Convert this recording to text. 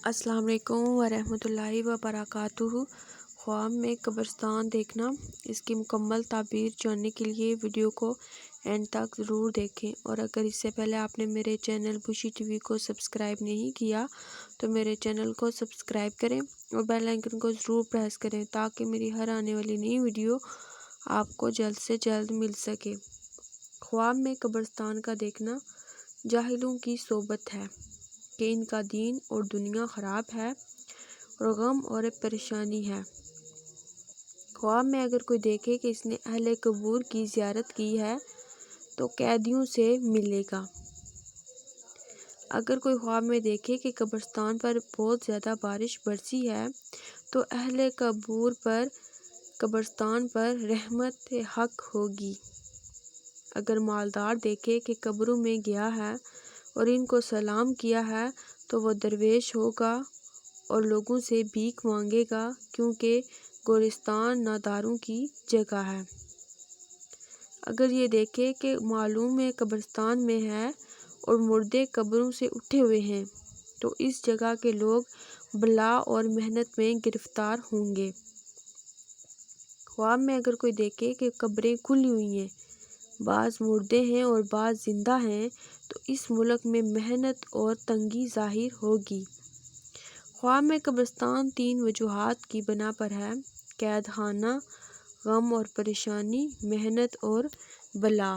السلام علیکم ورحمۃ اللہ وبرکاتہ۔ خواب میں قبرستان دیکھنا، اس کی مکمل تعبیر جاننے کے لیے ویڈیو کو اینڈ تک ضرور دیکھیں، اور اگر اس سے پہلے آپ نے میرے چینل بشی ٹی وی کو سبسکرائب نہیں کیا تو میرے چینل کو سبسکرائب کریں اور بیل آئیکن کو ضرور پریس کریں تاکہ میری ہر آنے والی نئی ویڈیو آپ کو جلد سے جلد مل سکے۔ خواب میں قبرستان کا دیکھنا جاہلوں کی صحبت ہے کہ ان کا دین اور دنیا خراب ہے اور غم اور پریشانی ہے۔ خواب میں اگر کوئی دیکھے کہ اس نے اہل قبور کی زیارت کی ہے تو قیدیوں سے ملے گا۔ اگر کوئی خواب میں دیکھے کہ قبرستان پر بہت زیادہ بارش برسی ہے تو اہل قبرستان پر رحمت حق ہوگی۔ اگر مالدار دیکھے کہ قبروں میں گیا ہے اور ان کو سلام کیا ہے تو وہ درویش ہوگا اور لوگوں سے بھیک مانگے گا، کیونکہ گورستان ناداروں کی جگہ ہے۔ اگر یہ دیکھے کہ معلوم قبرستان میں ہے اور مردے قبروں سے اٹھے ہوئے ہیں تو اس جگہ کے لوگ بلا اور محنت میں گرفتار ہوں گے۔ خواب میں اگر کوئی دیکھے کہ قبریں کھلی ہوئی ہیں، بعض مردے ہیں اور بعض زندہ ہیں تو اس ملک میں محنت اور تنگی ظاہر ہوگی۔ خواب میں قبرستان 3 وجوہات کی بنا پر ہے: قید خانہ، غم اور پریشانی، محنت اور بلا۔